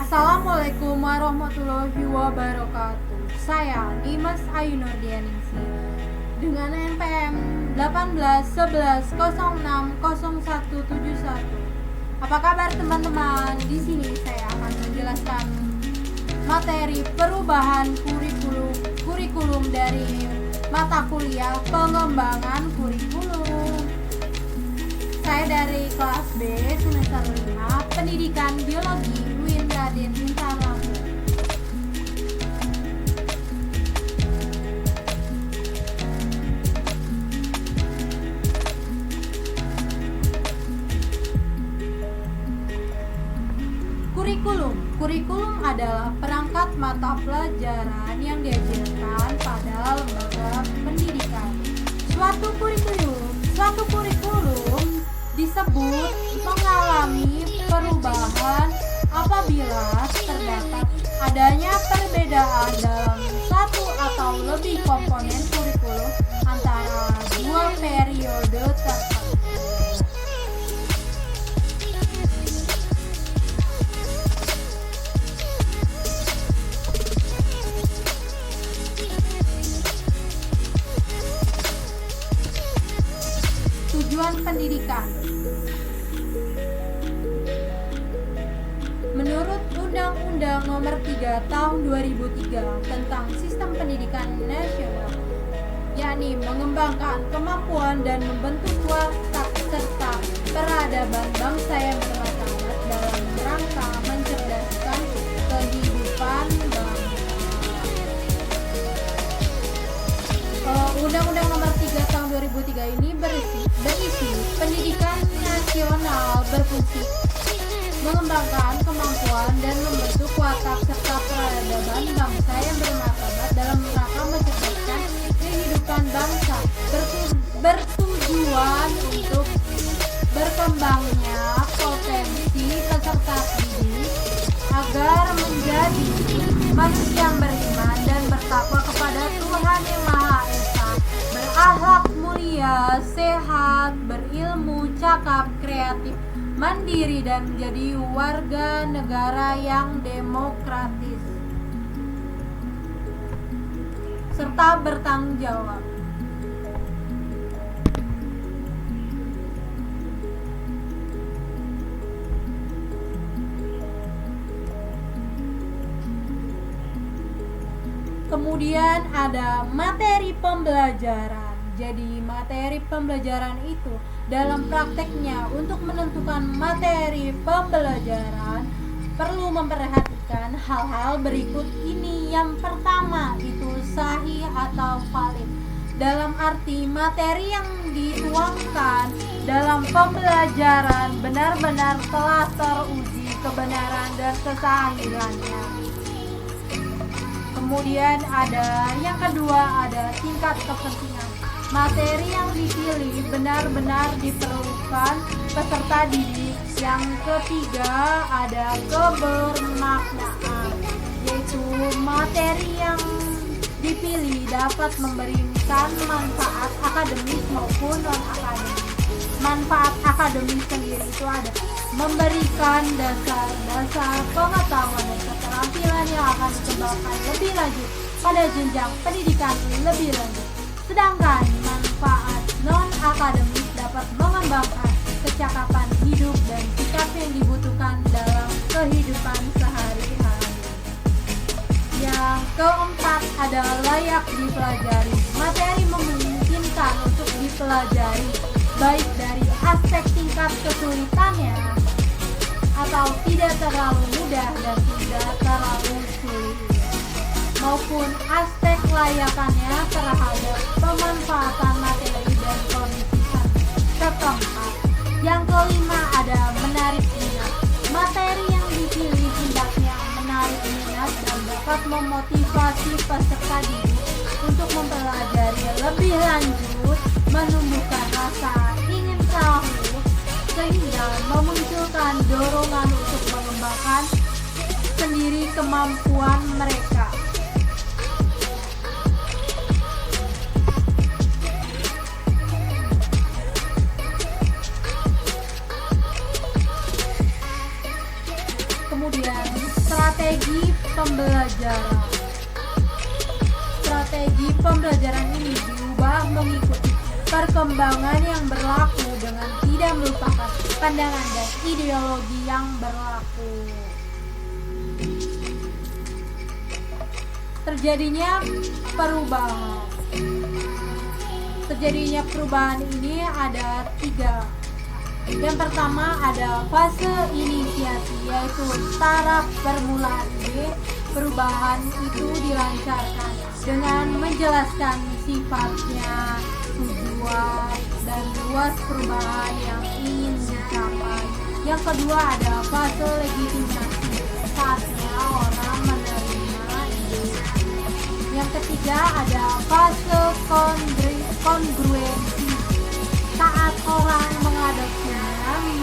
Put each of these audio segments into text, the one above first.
Assalamualaikum warahmatullahi wabarakatuh. Saya Dimas Ayu Nurdianingsi dengan NPM 1811060171. Apa kabar teman-teman? Di sini saya akan menjelaskan materi perubahan kurikulum dari mata kuliah pengembangan kurikulum. Saya dari kelas B semester 5 Pendidikan Biologi UIN Raden Intan Lampung. Kurikulum adalah perangkat mata pelajaran yang diajarkan pada lembaga pendidikan. Suatu kurikulum disebut mengalami perubahan apabila terdapat adanya perbedaan dalam satu atau lebih komponen kurikulum antara dua periode tertentu. Tujuan pendidikan. Menurut Undang-Undang Nomor 3 Tahun 2003 tentang Sistem Pendidikan Nasional, yakni mengembangkan kemampuan dan membentuk watak serta peradaban bangsa yang bermartabat dalam rangka mencerdaskan kehidupan bangsa. Undang-Undang Nomor 3 Tahun 2003 ini berisi pendidikan nasional berfungsi mengembangkan kemampuan dan membentuk watak serta peradaban bangsa yang bermartabat dalam rangka mencerdaskan kehidupan bangsa, bertujuan untuk berkembangnya potensi peserta didik agar menjadi manusia yang beriman dan bertakwa kepada Tuhan Yang Maha Esa, berakhlak mulia, sehat, berilmu, cakap, kreatif, mandiri, dan menjadi warga negara yang demokratis serta bertanggung jawab. Kemudian ada materi pembelajaran. Jadi materi pembelajaran itu dalam prakteknya untuk menentukan materi pembelajaran perlu memperhatikan hal-hal berikut ini. Yang pertama itu sahih atau valid, dalam arti materi yang dituangkan dalam pembelajaran benar-benar telah teruji kebenaran dan kesahihannya. Kemudian ada yang kedua, ada tingkat kepentingan. Materi yang dipilih benar-benar diperlukan peserta didik. Yang ketiga ada kebermaknaan, yaitu materi yang dipilih dapat memberikan manfaat akademis maupun non-akademis. Manfaat akademis sendiri itu ada memberikan dasar-dasar pengetahuan dan keterampilan yang akan dikembangkan lebih lanjut pada jenjang pendidikan lebih lanjut. Sedangkan manfaat non-akademis dapat mengembangkan kecakapan hidup dan sikap yang dibutuhkan dalam kehidupan sehari-hari. Yang keempat ada layak dipelajari. Materi memungkinkan untuk dipelajari baik dari aspek tingkat kesulitannya atau tidak terlalu mudah dan tidak terlalu sulit, maupun aspek layakannya terhadap pemanfaatan materi dan kondisi setempat. Yang kelima ada menarik minat. Materi yang dipilih hendaknya menarik minat dan dapat memotivasi peserta didik untuk mempelajari lebih lanjut, menumbuhkan rasa ingin tahu, sehingga memunculkan dorongan untuk mengembangkan sendiri kemampuan mereka. Kemudian strategi pembelajaran. Strategi pembelajaran ini diubah mengikuti perkembangan yang berlaku dengan tidak melupakan pandangan dan ideologi yang berlaku. Terjadinya perubahan ini ada 3. Yang pertama ada fase inisiasi, yaitu taraf permulaan. Perubahan itu dilancarkan dengan menjelaskan sifatnya, tujuan, dan luas perubahan yang ingin dicapai. Yang kedua ada fase legitimasi, saatnya orang menerima ini. Yang ketiga ada fase kongruensi, saat orang mengadopsinya,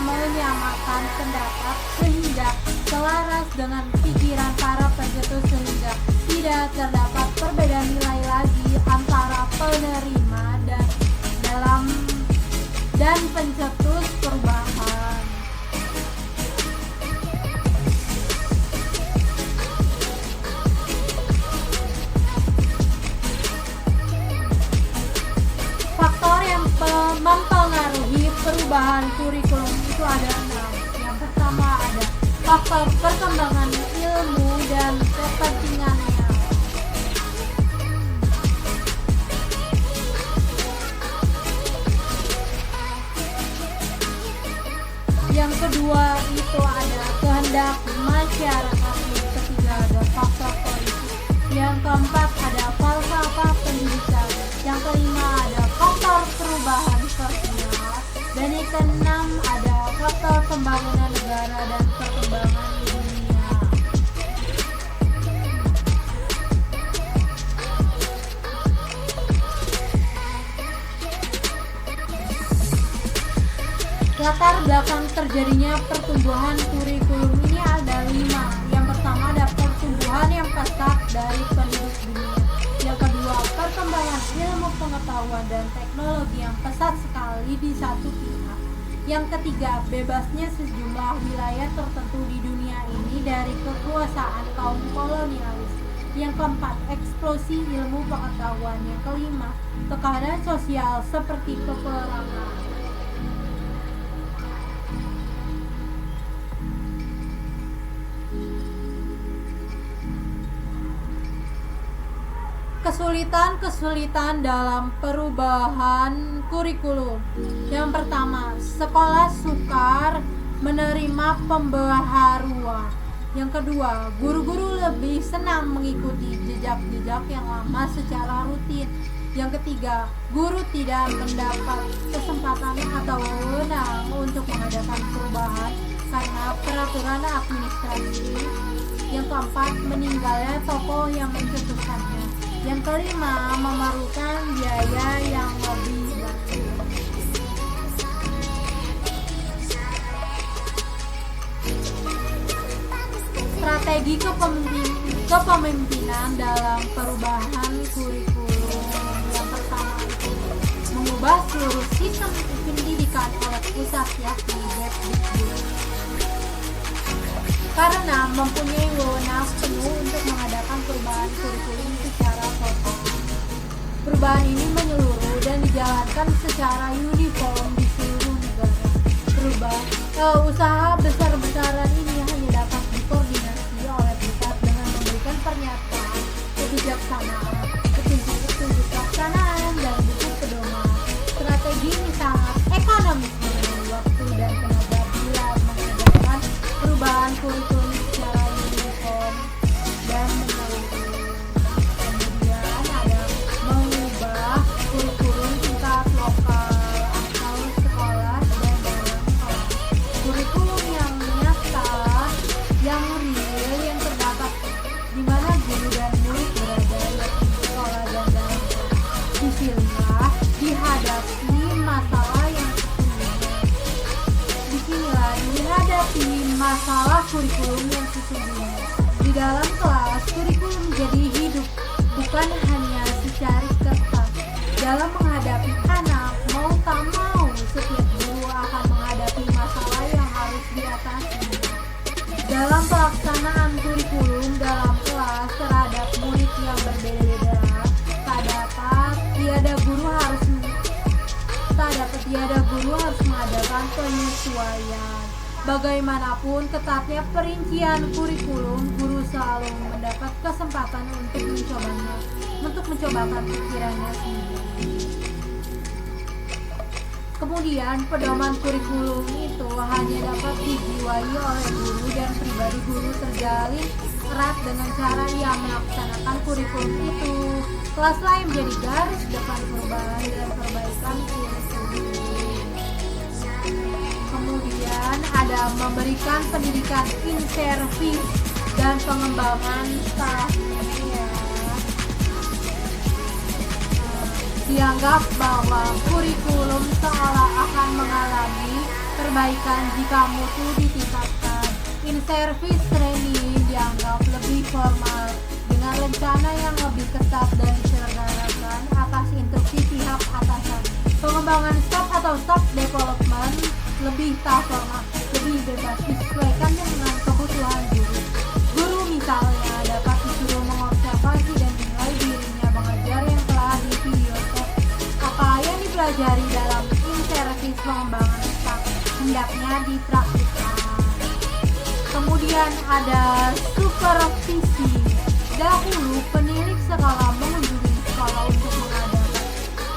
menyamakan pendapat sehingga selaras dengan pikiran para pencetus sehingga tidak terdapat perbedaan nilai lagi antara penerima dan pencetus perubahan. Faktor yang mempengaruhi perubahan kurikulum itu ada 6. Yang pertama ada faktor perkembangan ilmu dan kepentingannya. Yang kedua itu ada kehendak masyarakat. Yang ketiga ada faktor politik. Yang keempat ada falsafah pendidikan. Yang kelima ada faktor perubahan sosial. Dan yang keenam ada faktor pembangunan negara dan perkembangan dunia. Latar belakang terjadinya pertumbuhan kurikulum ini ada 5. Yang pertama ada pertumbuhan yang pesat dari penduduk dunia. Yang kedua, perkembangan ilmu pengetahuan dan teknologi yang pesat sekali di satu pihak. Yang ketiga, bebasnya sejumlah wilayah tertentu di dunia ini dari kekuasaan kaum kolonialis. Yang keempat, eksplosi ilmu pengetahuan. Yang kelima, tekanan sosial seperti peperangan. Kesulitan dalam perubahan kurikulum. Yang pertama, sekolah sukar menerima pembaharuan. Yang kedua, guru-guru lebih senang mengikuti jejak-jejak yang lama secara rutin. Yang ketiga, guru tidak mendapat kesempatan atau wewenang untuk mengadakan perubahan karena peraturan administrasi. Yang keempat, meninggalnya tokoh yang mencetuskannya. Yang kelima, memerlukan biaya yang lebih besar. Strategi kepemimpinan dalam perubahan kurikulum. Yang pertama itu mengubah seluruh sistem pendidikan oleh pusat, yakni Depdikbud, karena mempunyai wewenang penuh untuk mengadakan perubahan kurikulum secara total. Perubahan ini menyeluruh dan dijalankan secara uniform di seluruh negara. Usaha besar-besaran ini hanya dapat dikoordinasi oleh pusat dengan memberikan pernyataan kebijaksanaan, petunjuk pelaksanaan, dan buku pedoman. Strategi ini sangat ekonomis mengenai waktu dan tenaga bila mengadakan perubahan kurikulum secara uniform dan menyeluruh. Kemudian ada mengubah kurikulum tingkat lokal atau sekolah dan dalam kelas. Kurikulum yang nyata, yang real, yang terdapat di mana guru dan murid berada, yakni sekolah dan dalam kelas. Disinilah dihadapi masalah yang sesungguhnya. Disinilah dihadapi masalah kurikulum yang sesungguhnya. Di dalam kelas, kurikulum menjadi hidup, bukan hanya secari kertas. Dalam menghadapi anak, mau tak mau, setiap guru akan menghadapi masalah yang harus diatasi. dalam pelaksanaan kurikulum dalam kelas terhadap murid yang berbeda-beda, tak dapat tiada guru harus mengadakan penyesuaian. Bagaimanapun ketatnya perincian kurikulum, guru selalu mendapat kesempatan untuk mencobakan pikirannya sendiri. Kemudian pedoman kurikulum itu hanya dapat dijiwai oleh guru dan pribadi guru terjalin erat dengan cara ia melaksanakan kurikulum itu. Kelas lain menjadi garis depan perubahan dan perbaikan kurikulum. Kemudian ada memberikan pendidikan in service dan pengembangan staffnya. Dianggap bahwa kurikulum seolah akan mengalami perbaikan jika mutu ditingkatkan. In service training dianggap lebih formal dengan rencana yang lebih ketat dan diselenggarakan atas instruksi pihak atasan. Pengembangan staff atau staff development lebih tak formal, lebih bebas disesuaikan dengan kebutuhan guru. Guru misalnya dapat disuruh mengobservasi dan menilai dirinya mengajar yang telah di videotape. Apa yang dipelajari dalam in-service pengembangan staff hendaknya dipraktikkan. Kemudian ada supervisi. Dahulu penilik sekolah mengunjungi sekolah untuk mengadakan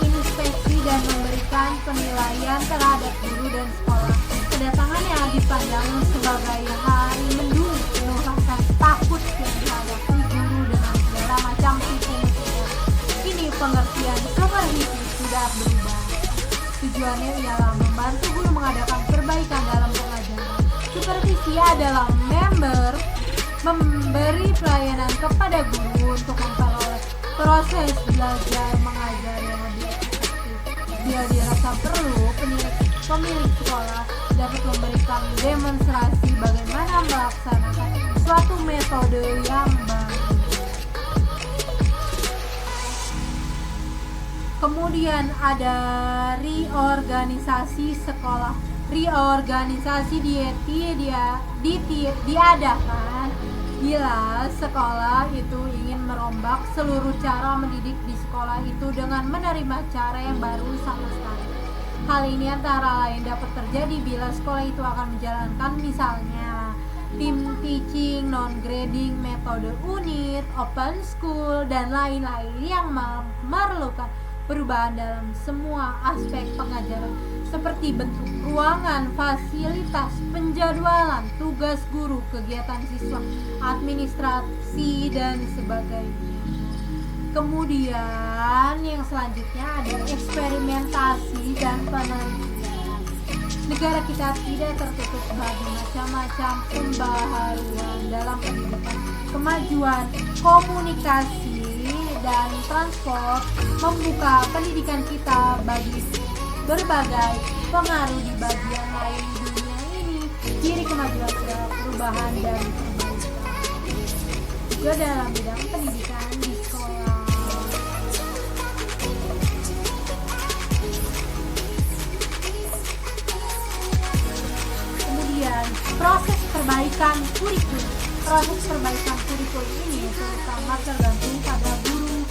inspeksi dan memberikan penilaian terhadap guru dan sekolah. Kedatangannya dipandang sebagai hari mendung penuh rasa takut yang dihadapi guru dengan segala macam tipu muslihat. Kini pengertian supervisi sudah berubah. Tujuannya ialah membantu guru mengadakan perbaikan dalam pengajaran. Supervisi adalah memberi pelayanan kepada guru untuk memperoleh proses belajar mengajar yang lebih efektif. Bila dirasa perlu, pemilik sekolah dapat memberikan demonstrasi bagaimana melaksanakan suatu metode yang baru. Kemudian ada reorganisasi sekolah. Reorganisasi diadakan bila sekolah itu ingin merombak seluruh cara mendidik di sekolah itu dengan menerima cara yang baru sama sekali. Hal ini antara lain dapat terjadi bila sekolah itu akan menjalankan misalnya team teaching, non-grading, metode unit, open school, dan lain-lain yang memerlukan perubahan dalam semua aspek pengajaran seperti bentuk ruangan, fasilitas, penjadwalan, tugas guru, kegiatan siswa, administrasi, dan sebagainya. Kemudian yang selanjutnya ada eksperimentasi dan penelitian. Negara kita tidak tertutup bagi macam-macam pembaharuan dalam pendidikan. Kemajuan komunikasi dan transport membuka pendidikan kita bagi berbagai pengaruh di bagian lain dunia ini. Ciri kemajuan adalah perubahan dan perbaikan. Juga dalam bidang pendidikan di sekolah. Kemudian proses perbaikan kurikulum. Proses perbaikan kurikulum ini terutama tergantung pada guru.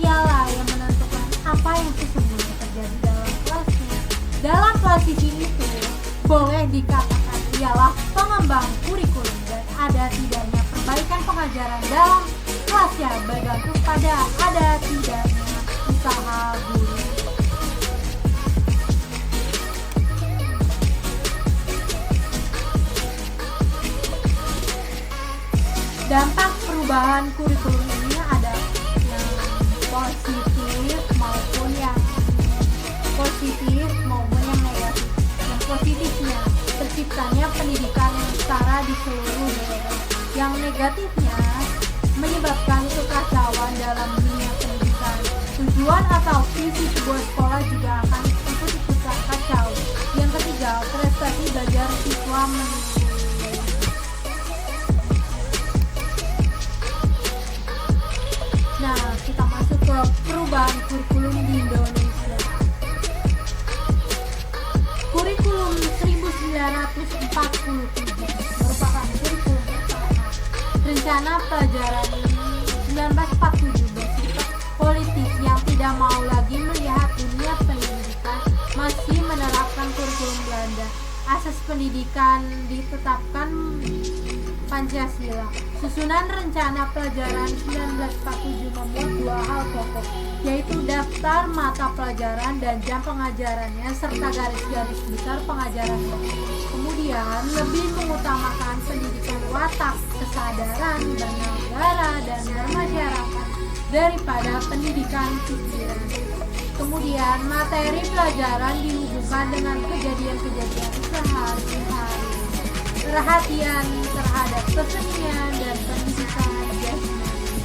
Ialah yang menentukan apa yang sesungguhnya terjadi dalam kelasnya. Dalam posisi itu boleh dikatakan ialah pengembang kurikulum dan ada tidaknya perbaikan pengajaran dalam kelasnya bergantung pada ada tidaknya usaha guru. Dampak perubahan kurikulum ini ada yang positif maupun yang negatif. Yang positifnya terciptanya pendidikan yang setara di seluruh daerah. Yang negatifnya menyebabkan kekacauan dalam dunia pendidikan. Tujuan atau visi sebuah sekolah juga akan ikut-ikutan kacau. Yang ketiga, prestasi belajar siswa menurun. Nah, kita masuk ke perubahan kurikulum di Indonesia. Kurikulum 1947 merupakan kurikulum rencana pelajaran 1947 bersifat politis yang tidak mau lagi melihat dunia pendidikan masih menerapkan kurikulum Belanda. Asas pendidikan ditetapkan Pancasila. Susunan rencana pelajaran 1947 memuat dua hal pokok, yaitu daftar mata pelajaran dan jam pengajarannya serta garis-garis besar pengajarannya. Kemudian lebih mengutamakan pendidikan watak, kesadaran bernegara dan bermasyarakat daripada pendidikan pikiran. Kemudian materi pelajaran dihubungkan dengan kejadian-kejadian sehari-hari. Perhatian terhadap kesenian dan pendidikan jasmani.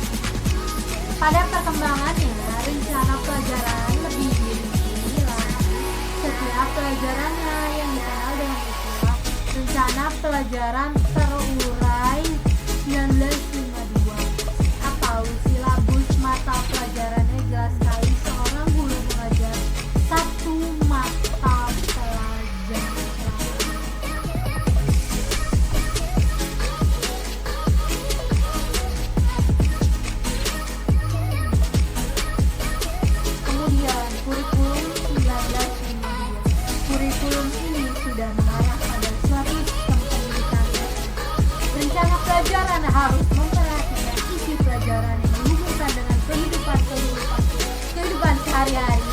Pada perkembangannya, rencana pelajaran lebih dirinci lagi. Setiap pelajarannya yang dikenal dengan istilah rencana pelajaran terurai 1952 atau silabus mata pelajarannya jelas sekali seorang guru mengajar satu mata pelajaran. Kurikulum 1952. Kurikulum ini sudah mengarah pada suatu sistem pendidikan. Rencana pelajaran harus memperhatikan isi pelajaran yang dihubungkan dengan kehidupan sehari-hari.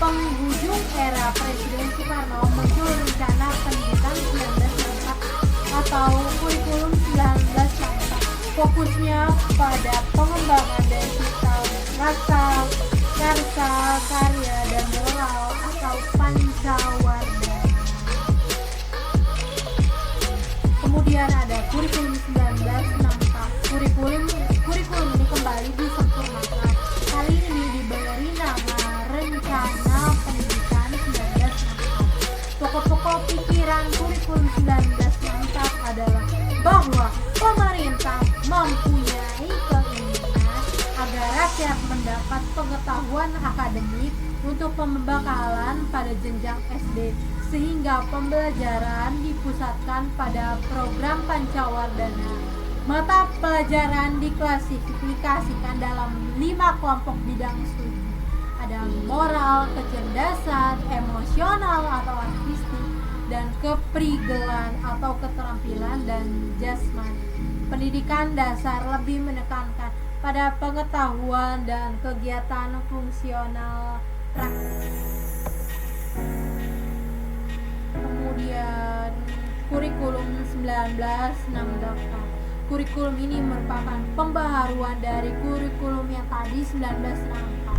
Penghujung era Presiden Soekarno muncul rencana pendidikan 1944 atau kurikulum 1944. Fokusnya pada pengembangan dari sistem karsa, karya, dan moral atau pancawarda. Kemudian ada kurikulum 1964. Kurikulum ini kembali disempurnakan. Kali ini diberi nama Rencana Pendidikan 1964. Pokok-pokok pikiran kurikulum 1964 adalah bahwa pemerintah mempunyai keinginan agar rakyat mendapat pengetahuan akademik untuk pembekalan pada jenjang SD, sehingga pembelajaran dipusatkan pada program Pancawardana. Mata pelajaran diklasifikasikan dalam 5 kelompok bidang studi. Ada moral, kecerdasan, emosional atau artistik, dan keprigelan atau keterampilan dan jasmani. Pendidikan dasar lebih menekankan pada pengetahuan dan kegiatan fungsional praktis. Kemudian kurikulum 1968. Kurikulum ini merupakan pembaharuan dari kurikulum yang tadi 1964.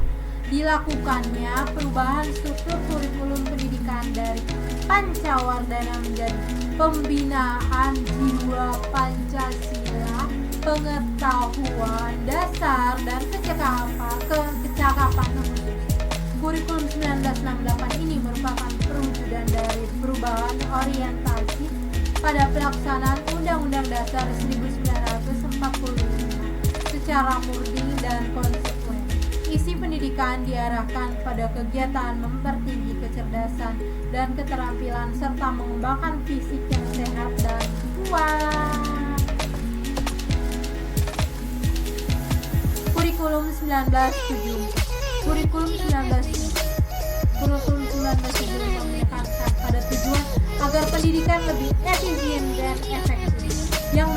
Dilakukannya perubahan struktur kurikulum pendidikan dari Pancawardana menjadi pembinaan jiwa Pancasila, pengetahuan dasar dan kecakapan khusus. Kurikulum 1968 ini merupakan perwujudan dari perubahan orientasi pada pelaksanaan Undang-Undang Dasar 1945 secara murni dan konsekuen. Isi pendidikan diarahkan pada kegiatan mempertinggi kecerdasan dan keterampilan serta mengembangkan fisik yang sehat dan kuat. Kurikulum 1974. Kurikulum 1974 menekankan pada tujuan agar pendidikan lebih efisien dan efektif. Yang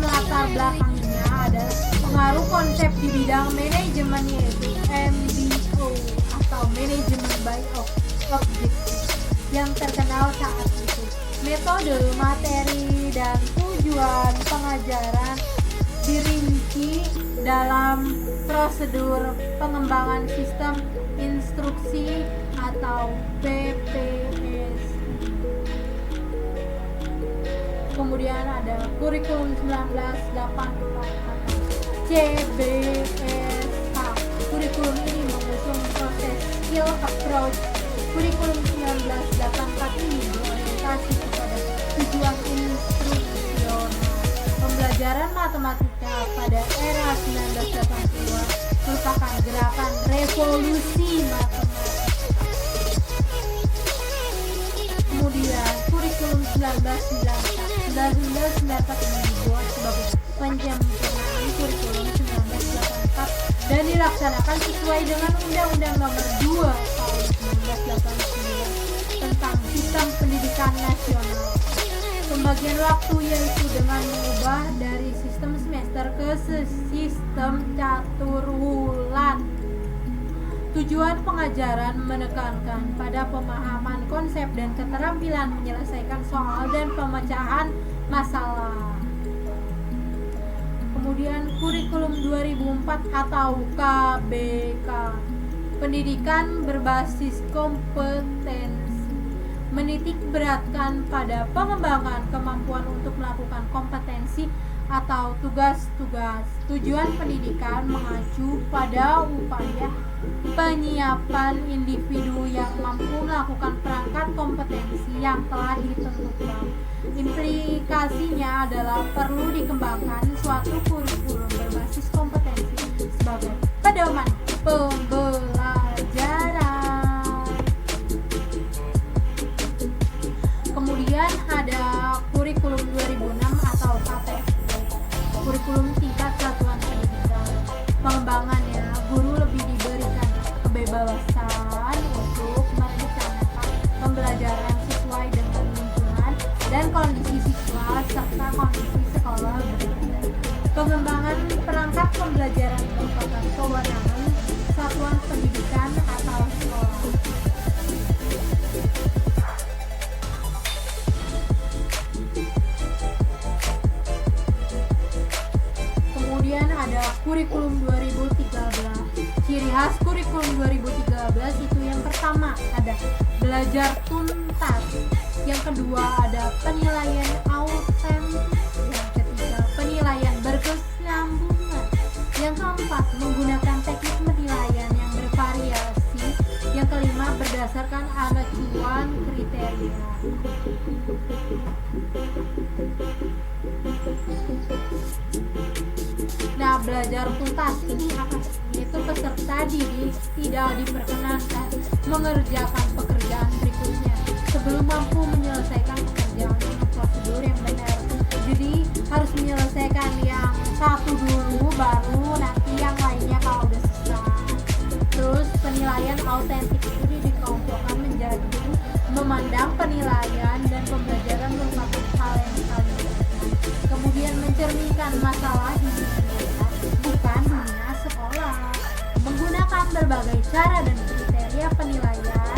melatar belakangnya adalah pengaruh konsep di bidang manajemen, yaitu MBO atau manajemen by objective yang terkenal saat itu. Metode, materi, dan tujuan pengajaran dirinci dalam prosedur pengembangan sistem instruksi atau PPS. Kemudian ada kurikulum 1984 atau CBSK. Kurikulum ini mengusung proses skill approach. Kurikulum 1984 ini berorientasi kepada tujuan instruksional. Pembelajaran matematika pada era 1980-an merupakan gerakan revolusi matematika. Kemudian kurikulum 1994 ini dibuat sebagai penyempurnaan kurikulum 1984 dan dilaksanakan sesuai dengan Undang-Undang Nomor 2 Tahun 1989 tentang Sistem Pendidikan Nasional. Pembagian waktu yaitu dengan mengubah dari sistem semester ke sistem catur bulan. Tujuan pengajaran menekankan pada pemahaman konsep dan keterampilan menyelesaikan soal dan pemecahan masalah. Kemudian kurikulum 2004 atau KBK, pendidikan berbasis kompetensi, menitik beratkan pada pengembangan kemampuan untuk melakukan kompetensi atau tugas-tugas. Tujuan pendidikan mengacu pada upaya penyiapan individu yang mampu melakukan perangkat kompetensi yang telah ditentukan. Implikasinya adalah perlu dikembangkan suatu kurikulum berbasis kompetensi sebagai pedoman pembelajaran. Kemudian ada kurikulum 2006 atau KTP, kurikulum tingkat satuan pendidikan. Pengembangannya, guru lebih diberikan kebebasan untuk merencanakan pembelajaran sesuai dengan lingkungan dan kondisi siswa serta kondisi sekolah berbeda. Pengembangan perangkat pembelajaran merupakan kewenangan satuan pendidikan atau sekolah. Kemudian ada kurikulum 2013. Ciri khas kurikulum 2013 itu yang pertama ada belajar tuntas, yang kedua ada penilaian autentik, yang ketiga penilaian berkesinambungan, yang keempat menggunakan teknik penilaian yang bervariasi, yang kelima berdasarkan acuan kriteria. Nah, belajar tuntas ini apa? Yaitu peserta didik tidak diperkenankan mengerjakan pekerjaan berikutnya sebelum mampu menyelesaikan pekerjaan dengan prosedur yang benar. Jadi harus menyelesaikan yang satu dulu, baru nanti yang lainnya kalau udah selesai. Terus penilaian autentik itu dikelompokkan menjadi memandang penilaian dan pembelajaran merupakan hal yang saling berkaitan. Kemudian mencerminkan masalah di dunia nyata, bukan dunia sekolah. Menggunakan berbagai cara dan kriteria penilaian.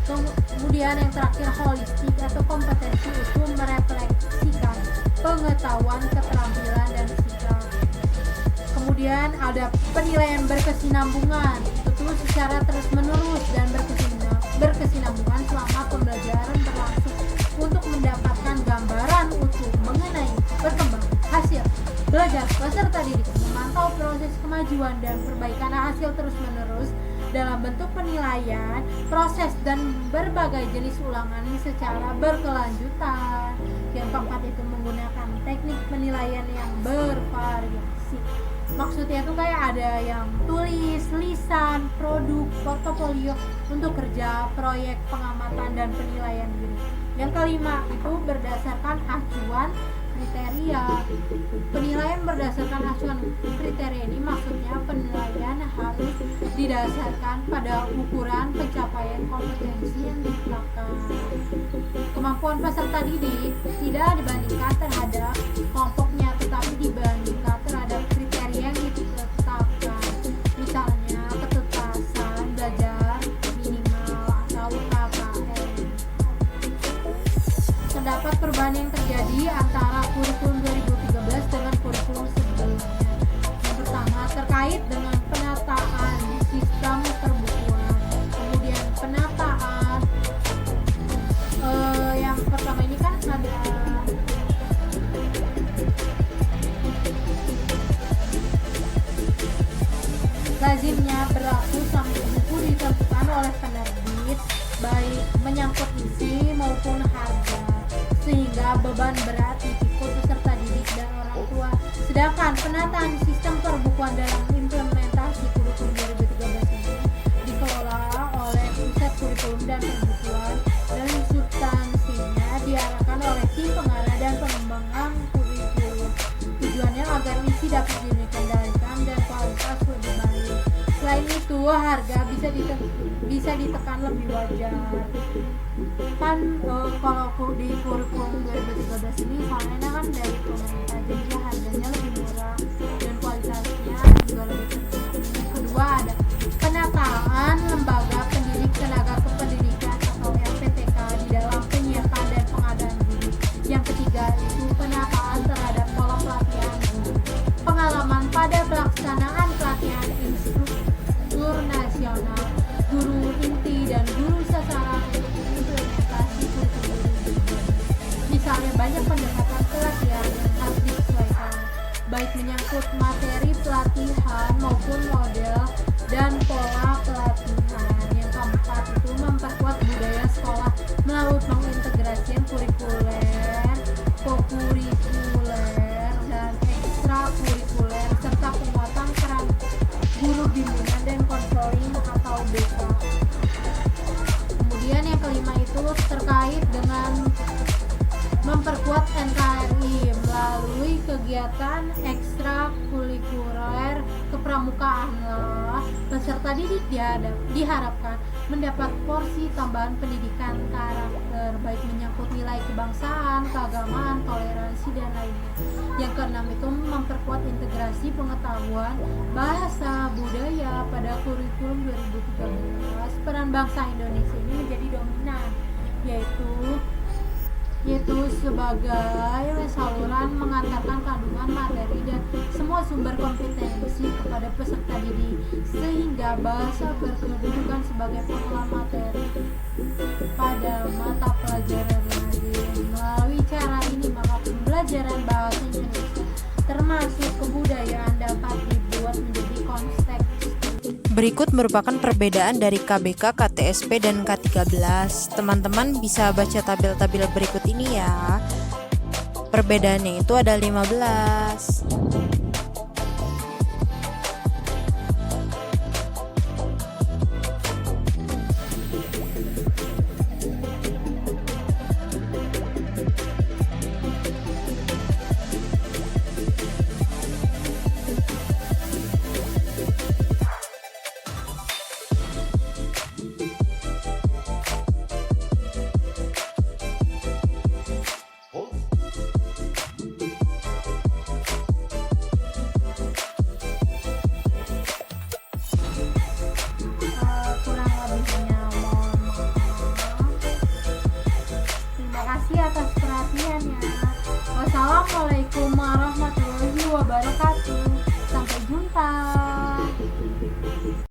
Kemudian yang terakhir holistik atau kompetensi itu merefleksikan pengetahuan, keterampilan, dan sikap. Kemudian ada penilaian berkesinambungan, itu secara terus menerus dan berkesinambungan selama pembelajaran berlangsung untuk mendapatkan gambaran utuh mengenai perkembangan hasil belajar peserta didik, memantau proses kemajuan dan perbaikan hasil terus menerus dalam bentuk penilaian, proses dan berbagai jenis ulangan secara berkelanjutan. Yang keempat itu menggunakan teknik penilaian yang bervariasi. Maksudnya itu kayak ada yang tulis, lisan, produk, portofolio untuk kerja, proyek, pengamatan, dan penilaian diri. Yang kelima itu berdasarkan acuan kriteria. Penilaian berdasarkan acuan kriteria ini maksudnya penilaian harus didasarkan pada ukuran pencapaian kompetensi yang ditetapkan. Kemampuan peserta didik tidak dibandingkan terhadap kelompoknya, tetapi dibandingkan terhadap kriteria yang ditetapkan. Misalnya ketuntasan belajar minimal atau KKM. Terdapat perubahan yang terjadi antara kurikulum 2013 dengan kurikulum sebelumnya. Yang pertama terkait dengan penataan sistem perbukuan. Kemudian penataan yang pertama ini kan ada lazimnya berlaku sampai buku ditentukan oleh penerbit, baik menyangkut isi maupun harga, sehingga beban berat dipikul peserta didik dan orang tua. Sedangkan penataan sistem perbukuan dalam implementasi kurikulum 2013 ini dikelola oleh Pusat Kurikulum dan Perbukuan dan substansinya diarahkan oleh tim pengarah dan pengembangan kurikulum. Tujuannya agar isi dapat dikendalikan dan kualitas lebih baik. Selain itu, harga bisa ditekan lebih wajar. Kan kalau di kurikulum 2013 ini soalnya kan dari pemerintah, jadi harganya lebih murah dan kualitasnya juga lebih tinggi. Yang kedua ada penataan lembaga pendidik tenaga kependidikan atau LPTK di dalam penyiapan dan pengadaan guru. Yang ketiga itu penataan terhadap pola pelatihan guru, pengalaman pada pelaksanaan pelatihan instruktur nasional, guru inti dan guru sasaran untuk implementasi kurikulum. Misalnya banyak pendekatan pelatihan yang harus disesuaikan, baik menyangkut materi pelatihan maupun model dan pola pelatihan. Yang keempat itu memperkuat budaya sekolah melalui pengintegrasian kurikuler, kokurikuler, dan ekstrakurikuler serta penguatan peran guru bimbingan dan konseling atau BK. Kemudian yang kelima itu terkait dengan memperkuat NKRI melalui kegiatan ekstrakurikuler kepramukaan. Peserta didik diharapkan mendapat porsi tambahan pendidikan karakter, baik menyangkut nilai kebangsaan, keagamaan, toleransi, dan lainnya. Yang keenam itu memperkuat integrasi pengetahuan bahasa budaya pada kurikulum 2013. Peran bangsa Indonesia ini menjadi dominan, yaitu sebagai saluran mengantarkan kandungan materi dan semua sumber kompetensi kepada peserta didik, sehingga bahasa berkedudukan sebagai pengelola materi pada mata pelajaran lain. Melalui cara ini maka pembelajaran bahasa Indonesia termasuk kebudayaan dapat dibuat menjadi konteks. Berikut merupakan perbedaan dari KBK, KTSP, dan K13. Teman-teman bisa baca tabel-tabel berikut ini ya. Perbedaannya itu ada 15. Atas perhatiannya. Wassalamualaikum warahmatullahi wabarakatuh.